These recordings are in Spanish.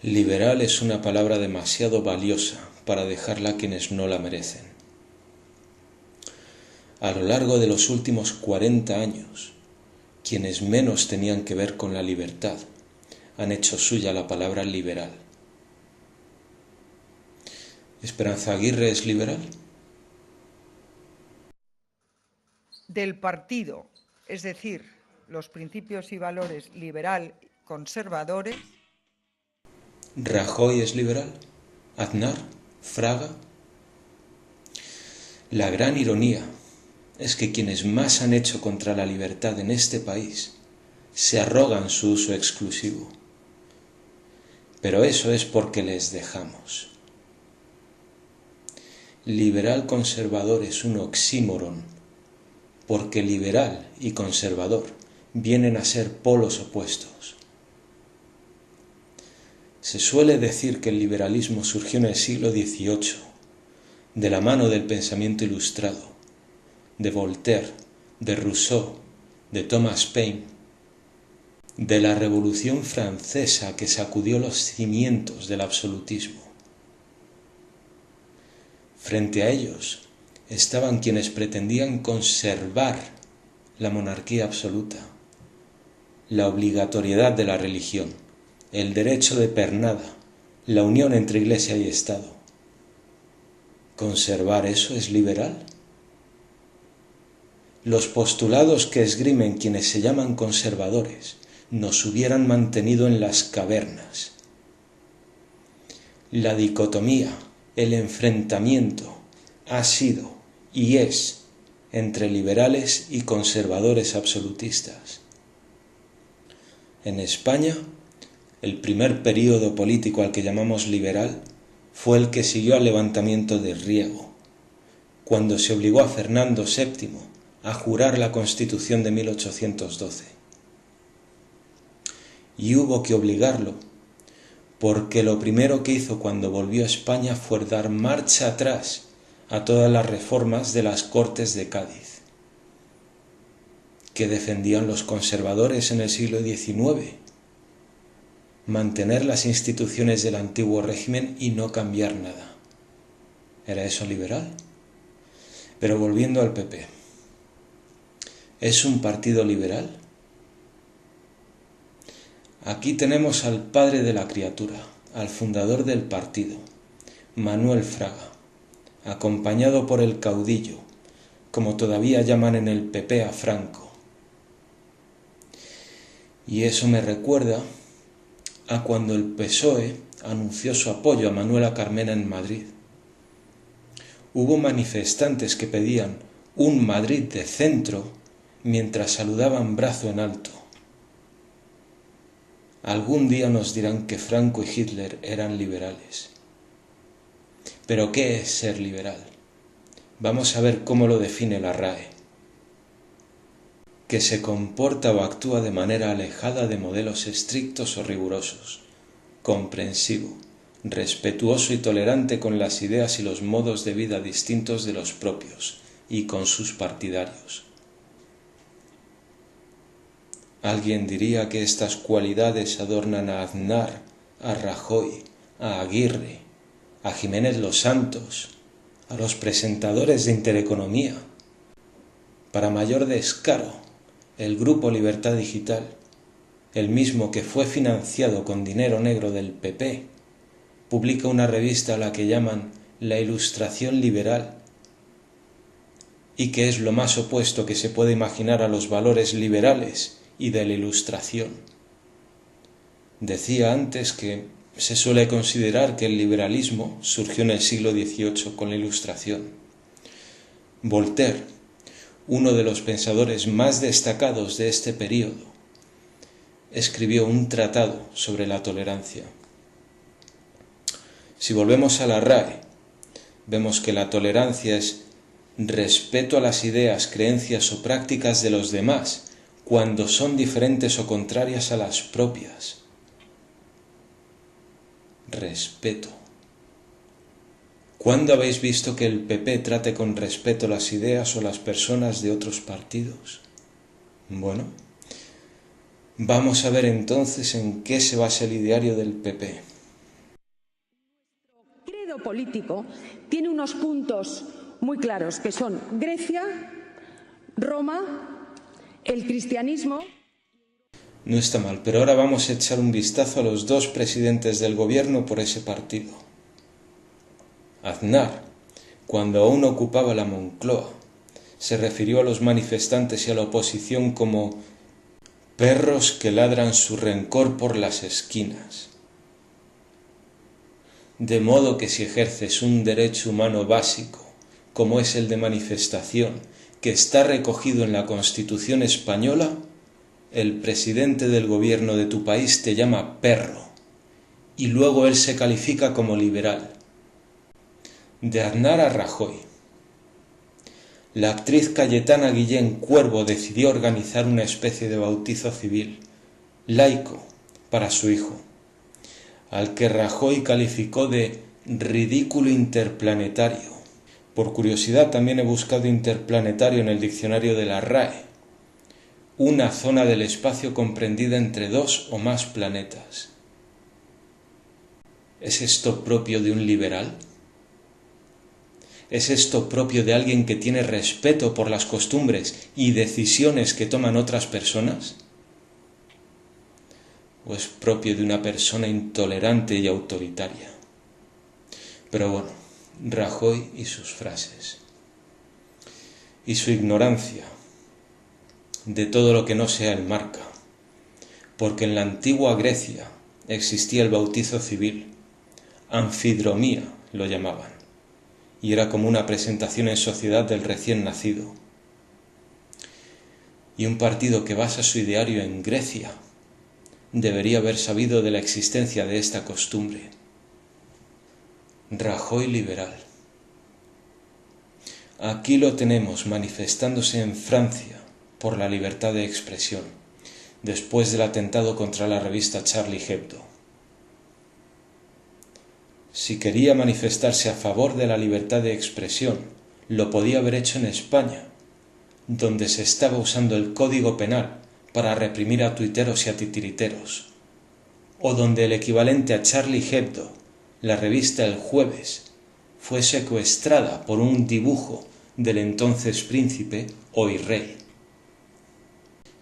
Liberal es una palabra demasiado valiosa para dejarla a quienes no la merecen. A lo largo de los últimos 40 años, quienes menos tenían que ver con la libertad han hecho suya la palabra liberal. ¿Esperanza Aguirre es liberal? Del partido, es decir, los principios y valores liberal conservadores. ¿Rajoy es liberal? ¿Aznar? ¿Fraga? La gran ironía es que quienes más han hecho contra la libertad en este país se arrogan su uso exclusivo. Pero eso es porque les dejamos. Liberal conservador es un oxímoron, porque liberal y conservador vienen a ser polos opuestos. Se suele decir que el liberalismo surgió en el siglo XVIII, de la mano del pensamiento ilustrado, de Voltaire, de Rousseau, de Thomas Paine, de la Revolución Francesa que sacudió los cimientos del absolutismo. Frente a ellos estaban quienes pretendían conservar la monarquía absoluta, la obligatoriedad de la religión, el derecho de pernada, la unión entre Iglesia y Estado. ¿Conservar eso es liberal? Los postulados que esgrimen quienes se llaman conservadores nos hubieran mantenido en las cavernas. La dicotomía, el enfrentamiento, ha sido y es entre liberales y conservadores absolutistas. En España, el primer período político al que llamamos liberal fue el que siguió al levantamiento de Riego, cuando se obligó a Fernando VII a jurar la Constitución de 1812. Y hubo que obligarlo, porque lo primero que hizo cuando volvió a España fue dar marcha atrás a todas las reformas de las Cortes de Cádiz, que defendían los conservadores en el siglo XIX, mantener las instituciones del antiguo régimen y no cambiar nada. ¿Era eso liberal? Pero volviendo al PP, ¿es un partido liberal? Aquí tenemos al padre de la criatura, al fundador del partido, Manuel Fraga, acompañado por el caudillo, como todavía llaman en el PP a Franco. Y eso me recuerda a cuando el PSOE anunció su apoyo a Manuela Carmena en Madrid. Hubo manifestantes que pedían un Madrid de centro mientras saludaban brazo en alto. Algún día nos dirán que Franco y Hitler eran liberales. ¿Pero qué es ser liberal? Vamos a ver cómo lo define la RAE. Que se comporta o actúa de manera alejada de modelos estrictos o rigurosos, comprensivo, respetuoso y tolerante con las ideas y los modos de vida distintos de los propios y con sus partidarios. Alguien diría que estas cualidades adornan a Aznar, a Rajoy, a Aguirre, a Jiménez Los Santos, a los presentadores de Intereconomía. Para mayor descaro, el Grupo Libertad Digital, el mismo que fue financiado con dinero negro del PP, publica una revista a la que llaman La Ilustración Liberal, y que es lo más opuesto que se puede imaginar a los valores liberales y de la Ilustración. Decía antes que se suele considerar que el liberalismo surgió en el siglo XVIII con la Ilustración. Voltaire, uno de los pensadores más destacados de este período, escribió un tratado sobre la tolerancia. Si volvemos a la RAE, vemos que la tolerancia es respeto a las ideas, creencias o prácticas de los demás cuando son diferentes o contrarias a las propias. Respeto. ¿Cuándo habéis visto que el PP trate con respeto las ideas o las personas de otros partidos? Bueno, vamos a ver entonces en qué se basa el ideario del PP. partido político tiene unos puntos muy claros, que son Grecia, Roma, el cristianismo. No está mal, pero ahora vamos a echar un vistazo a los dos presidentes del gobierno por ese partido. Aznar, cuando aún ocupaba la Moncloa, se refirió a los manifestantes y a la oposición como perros que ladran su rencor por las esquinas. De modo que si ejerces un derecho humano básico, como es el de manifestación, que está recogido en la Constitución española, el presidente del gobierno de tu país te llama perro, y luego él se califica como liberal. De Aznar a Rajoy. La actriz Cayetana Guillén Cuervo decidió organizar una especie de bautizo civil, laico, para su hijo, al que Rajoy calificó de ridículo interplanetario. Por curiosidad también he buscado interplanetario en el diccionario de la RAE, una zona del espacio comprendida entre dos o más planetas. ¿Es esto propio de un liberal? ¿Es esto propio de alguien que tiene respeto por las costumbres y decisiones que toman otras personas? ¿O es propio de una persona intolerante y autoritaria? Pero bueno, Rajoy y sus frases. Y su ignorancia de todo lo que no sea el marca. Porque en la antigua Grecia existía el bautizo civil, anfidromía lo llamaban, y era como una presentación en sociedad del recién nacido. Y un partido que basa su ideario en Grecia debería haber sabido de la existencia de esta costumbre. Rajoy liberal. Aquí lo tenemos manifestándose en Francia por la libertad de expresión, después del atentado contra la revista Charlie Hebdo. Si quería manifestarse a favor de la libertad de expresión, lo podía haber hecho en España, donde se estaba usando el Código Penal para reprimir a tuiteros y a titiriteros, o donde el equivalente a Charlie Hebdo, la revista El Jueves, fue secuestrada por un dibujo del entonces príncipe, hoy rey.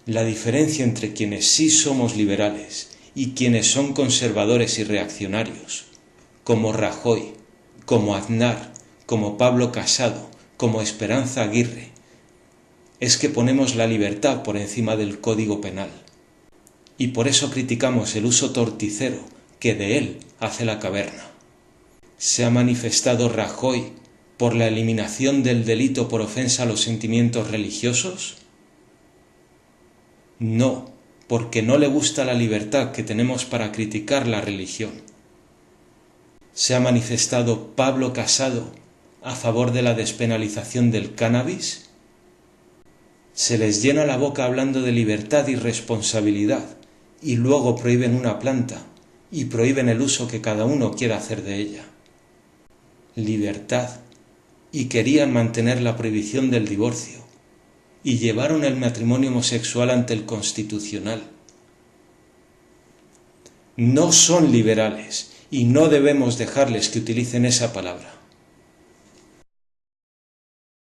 La diferencia entre quienes sí somos liberales y quienes son conservadores y reaccionarios, como Rajoy, como Aznar, como Pablo Casado, como Esperanza Aguirre, es que ponemos la libertad por encima del Código Penal. Y por eso criticamos el uso torticero que de él hace la caverna. ¿Se ha manifestado Rajoy por la eliminación del delito por ofensa a los sentimientos religiosos? No, porque no le gusta la libertad que tenemos para criticar la religión. ¿Se ha manifestado Pablo Casado a favor de la despenalización del cannabis? Se les llena la boca hablando de libertad y responsabilidad, y luego prohíben una planta y prohíben el uso que cada uno quiera hacer de ella. Libertad, y querían mantener la prohibición del divorcio, y llevaron el matrimonio homosexual ante el Constitucional. No son liberales, y no debemos dejarles que utilicen esa palabra.